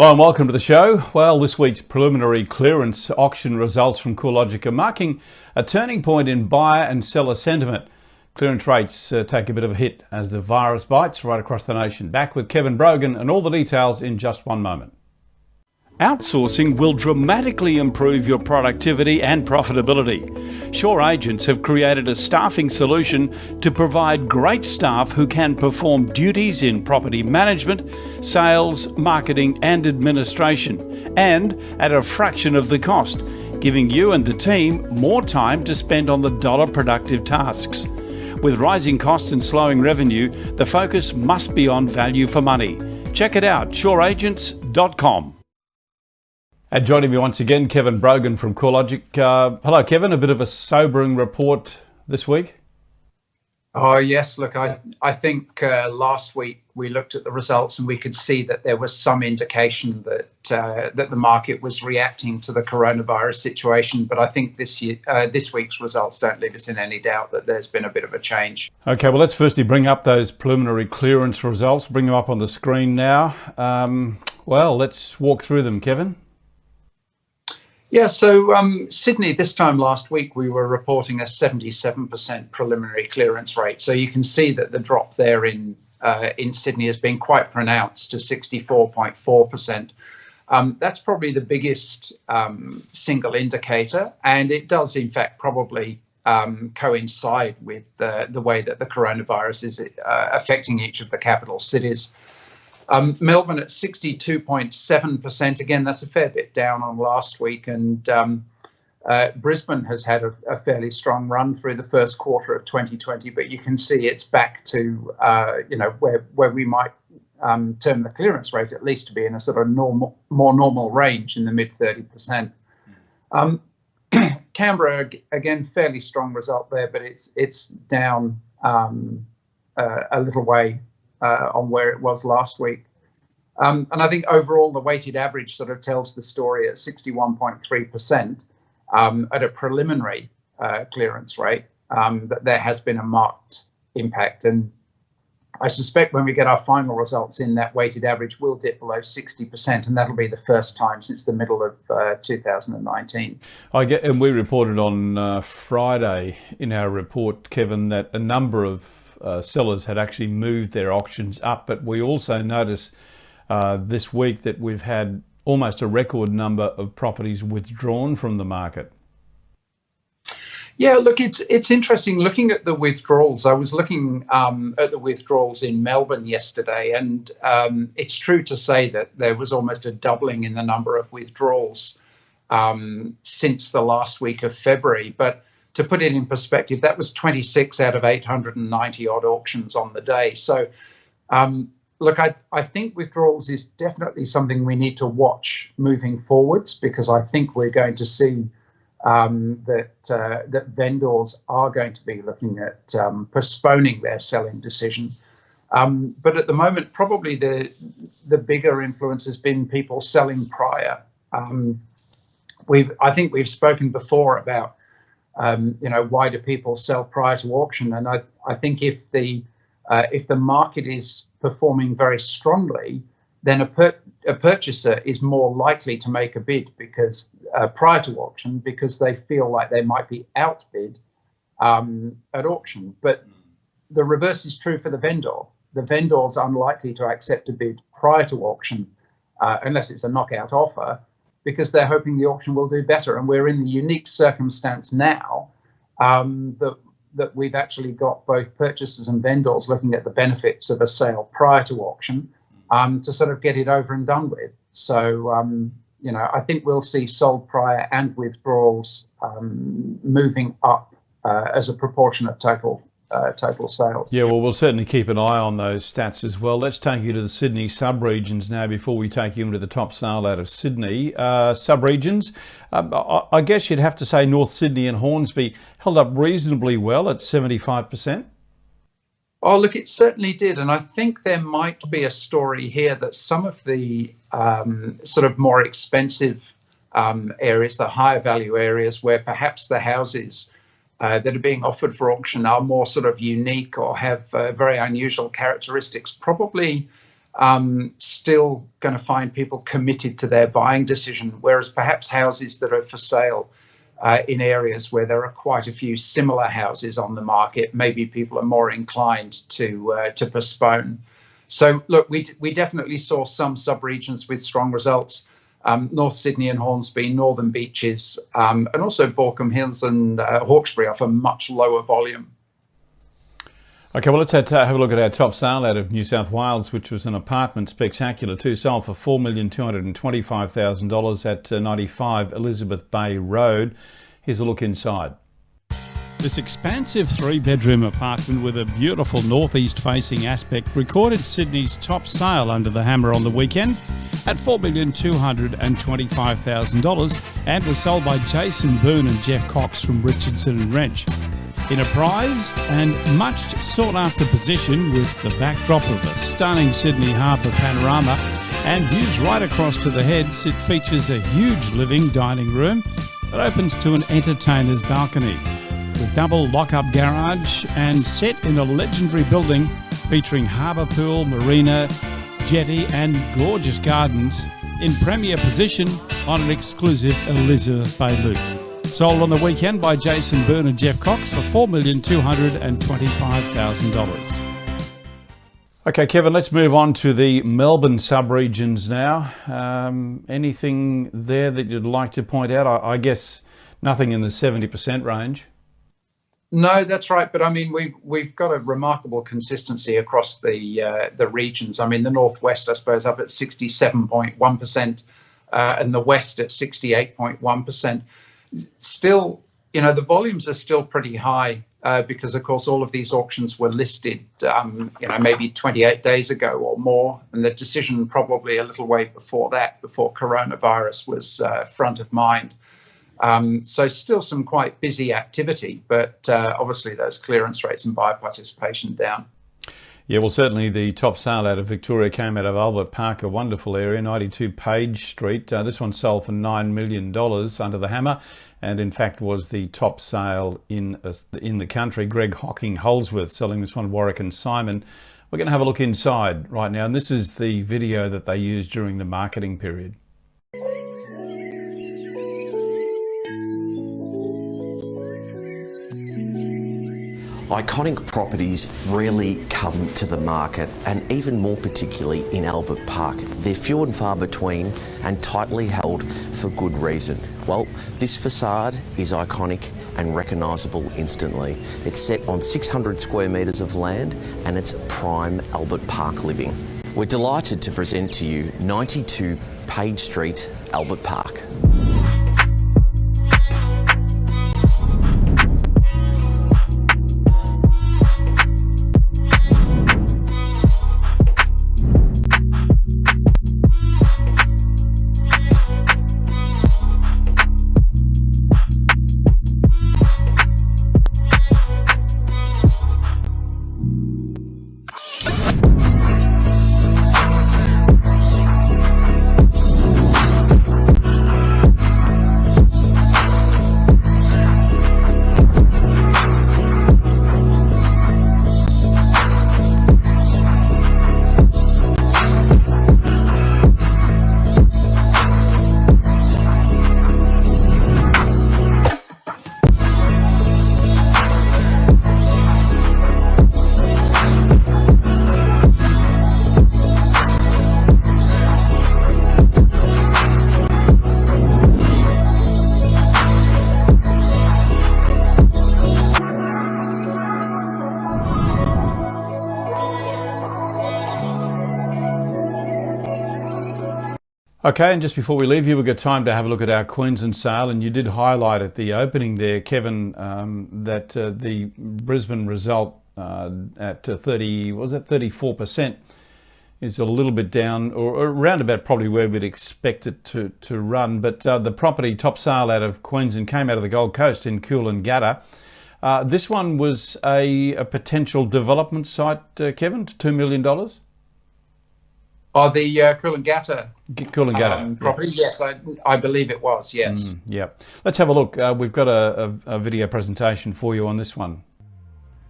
Hello and welcome to the show. Well, this week's preliminary clearance auction results from CoreLogic are marking a turning point in buyer and seller sentiment. Clearance rates take a bit of a hit as the virus bites right across the nation. Back with Kevin Brogan and all the details in just one moment. Outsourcing will dramatically improve your productivity and profitability. Sure Agents have created a staffing solution to provide great staff who can perform duties in property management, sales, marketing and administration, and at a fraction of the cost, giving you and the team more time to spend on the dollar productive tasks. With rising costs and slowing revenue, the focus must be on value for money. Check it out, sureagents.com. And joining me once again, Kevin Brogan from CoreLogic. Hello, Kevin. A bit of a sobering report this week. Oh, yes. Look, I think last week we looked at the results and we could see that there was some indication that the market was reacting to the coronavirus situation. But I think this week's results don't leave us in any doubt that there's been a bit of a change. Okay, well, let's firstly bring up those preliminary clearance results. Bring them up on the screen now. Well, let's walk through them, Kevin. Yeah, so Sydney, this time last week, we were reporting a 77% preliminary clearance rate. So you can see that the drop there in Sydney has been quite pronounced to 64.4%. That's probably the biggest single indicator, and it does, in fact, probably coincide with the way that the coronavirus is affecting each of the capital cities. Melbourne at 62.7%. Again, that's a fair bit down on last week. And Brisbane has had a fairly strong run through the first quarter of 2020. But you can see it's back to, where we might term the clearance rate at least to be in a sort of more normal range in the mid 30%. Canberra, again, fairly strong result there, but it's down a little way on where it was last week. And I think overall the weighted average sort of tells the story at 61.3% at a preliminary clearance rate, that there has been a marked impact. And I suspect when we get our final results in, that weighted average will dip below 60%, and that'll be the first time since the middle of 2019. And we reported on Friday in our report, Kevin, that a number of sellers had actually moved their auctions up, but we also noticed this week that we've had almost a record number of properties withdrawn from the market. Yeah, look, it's interesting looking at the withdrawals. I was looking at the withdrawals in Melbourne yesterday, and it's true to say that there was almost a doubling in the number of withdrawals since the last week of February. But to put it in perspective, that was 26 out of 890 odd auctions on the day. So, look, I think withdrawals is definitely something we need to watch moving forwards, because I think we're going to see that vendors are going to be looking at postponing their selling decision. But at the moment, probably the bigger influence has been people selling prior. I think we've spoken before about why do people sell prior to auction? And I think if the market is performing very strongly, then a purchaser is more likely to make a bid because prior to auction, because they feel like they might be outbid at auction. But the reverse is true for the vendor. The vendor is unlikely to accept a bid prior to auction unless it's a knockout offer, because they're hoping the auction will do better. And we're in the unique circumstance now that we've actually got both purchasers and vendors looking at the benefits of a sale prior to auction to sort of get it over and done with. So, I think we'll see sold prior and withdrawals moving up as a proportion of total sales. Yeah, well, we'll certainly keep an eye on those stats as well. Let's take you to the Sydney sub-regions now before we take you into the top sale out of Sydney. Sub-regions, I guess you'd have to say North Sydney and Hornsby held up reasonably well at 75%. Oh, look, it certainly did. And I think there might be a story here that some of the sort of more expensive areas, the higher value areas where perhaps the houses that are being offered for auction are more sort of unique or have very unusual characteristics, probably still going to find people committed to their buying decision, whereas perhaps houses that are for sale in areas where there are quite a few similar houses on the market, maybe people are more inclined to postpone. So look, we definitely saw some sub-regions with strong results. North Sydney and Hornsby, Northern Beaches, and also Borkham Hills and Hawkesbury offer much lower volume. Okay, well, let's have a look at our top sale out of New South Wales, which was an apartment spectacular too, sold for $4,225,000 at 95 Elizabeth Bay Road. Here's a look inside. This expansive three-bedroom apartment with a beautiful northeast-facing aspect recorded Sydney's top sale under the hammer on the weekend at $4,225,000 and was sold by Jason Boone and Jeff Cox from Richardson and Wrench. In a prized and much sought-after position with the backdrop of a stunning Sydney Harbour panorama and views right across to the Heads, it features a huge living dining room that opens to an entertainer's balcony, with double lock-up garage and set in a legendary building featuring harbour pool, marina, jetty and gorgeous gardens in premier position on an exclusive Elizabeth Bay loop. Sold on the weekend by Jason Boone and Jeff Cox for $4,225,000. Okay, Kevin, let's move on to the Melbourne sub-regions now. Anything there that you'd like to point out? I guess nothing in the 70% range. No, that's right. But I mean, we've got a remarkable consistency across the regions. I mean, the Northwest, I suppose, up at 67.1%, and the West at 68.1%. Still, the volumes are still pretty high because, of course, all of these auctions were listed, maybe 28 days ago or more, and the decision probably a little way before that, before coronavirus was front of mind. So still some quite busy activity, but obviously those clearance rates and buyer participation down. Yeah, well, certainly the top sale out of Victoria came out of Albert Park, a wonderful area, 92 Page Street. This one sold for $9 million under the hammer, and in fact was the top sale in the country. Greg Hocking Holsworth selling this one, Warwick and Simon. We're going to have a look inside right now, and this is the video that they used during the marketing period. Iconic properties rarely come to the market, and even more particularly in Albert Park. They're few and far between and tightly held for good reason. Well, this facade is iconic and recognisable instantly. It's set on 600 square metres of land and it's prime Albert Park living. We're delighted to present to you 92 Page Street, Albert Park. Okay, and just before we leave you, we've got time to have a look at our Queensland sale, and you did highlight at the opening there, Kevin, that the Brisbane result at 34% is a little bit down, or around about probably where we'd expect it to run. But the property top sale out of Queensland came out of the Gold Coast in Coolangatta. This one was a potential development site, Kevin, $2 million. Oh, the Coolangatta property? Yeah. Yes, I believe it was, yes. Yeah. Let's have a look. We've got a video presentation for you on this one.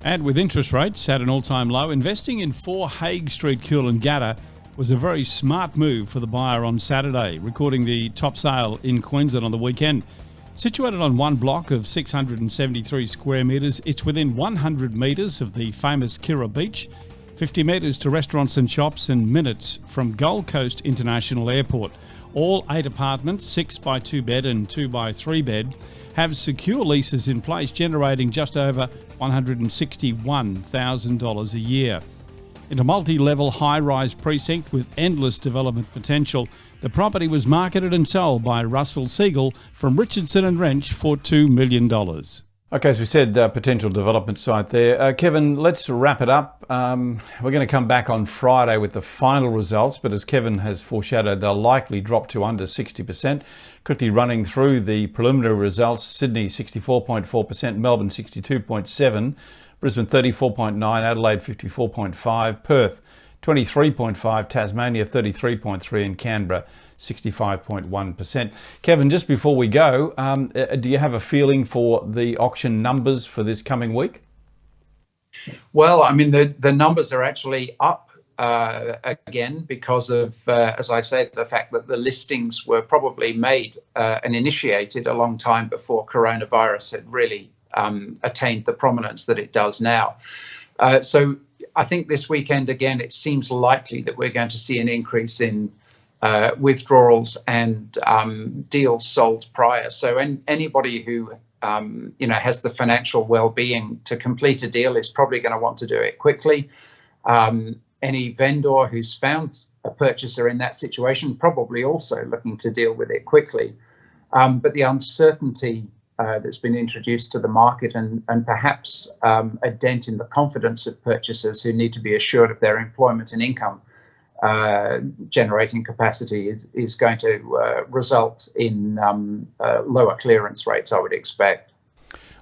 And with interest rates at an all-time low, investing in 4 Hague Street, Coolangatta was a very smart move for the buyer on Saturday, recording the top sale in Queensland on the weekend. Situated on one block of 673 square metres, it's within 100 metres of the famous Kirra Beach, 50 metres to restaurants and shops, and minutes from Gold Coast International Airport. All 8 apartments, 6 by 2 bed and 2 by 3 bed, have secure leases in place, generating just over $161,000 a year. In a multi-level high-rise precinct with endless development potential, the property was marketed and sold by Russell Siegel from Richardson and Wrench for $2 million. Okay, as we said, potential development site there. Kevin, let's wrap it up. We're going to come back on Friday with the final results, but as Kevin has foreshadowed, they'll likely drop to under 60%. Quickly running through the preliminary results: Sydney 64.4%, Melbourne 62.7%, Brisbane 34.9%, Adelaide 54.5%, Perth 23.5%, Tasmania 33.3%, and Canberra 65.1%. Kevin, just before we go, do you have a feeling for the auction numbers for this coming week? Well, I mean, the numbers are actually up again because of, as I said, the fact that the listings were probably made and initiated a long time before coronavirus had really attained the prominence that it does now. So I think this weekend, again, it seems likely that we're going to see an increase in withdrawals and deals sold prior. So anybody who has the financial well-being to complete a deal is probably going to want to do it quickly. Any vendor who's found a purchaser in that situation probably also looking to deal with it quickly. But the uncertainty that's been introduced to the market and perhaps a dent in the confidence of purchasers who need to be assured of their employment and income generating capacity is going to result in lower clearance rates, I would expect.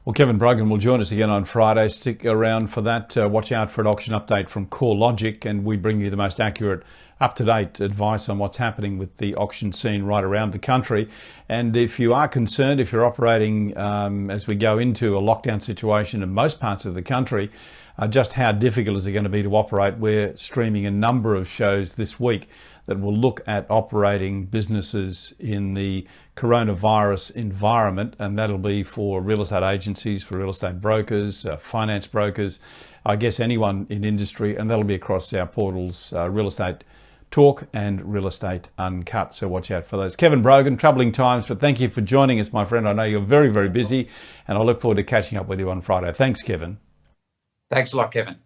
Well, Kevin Brogan will join us again on Friday. Stick around for that. Watch out for an auction update from CoreLogic, and we bring you the most accurate, up-to-date advice on what's happening with the auction scene right around the country. And if you are concerned, if you're operating as we go into a lockdown situation in most parts of the country, just how difficult is it going to be to operate? We're streaming a number of shows this week that will look at operating businesses in the coronavirus environment, and that'll be for real estate agencies, for real estate brokers, finance brokers, I guess anyone in industry, and that'll be across our portals, Real Estate Talk and Real Estate Uncut. So watch out for those. Kevin Brogan, troubling times, but thank you for joining us, my friend. I know you're very, very busy, and I look forward to catching up with you on Friday. Thanks, Kevin. Thanks a lot, Kevin.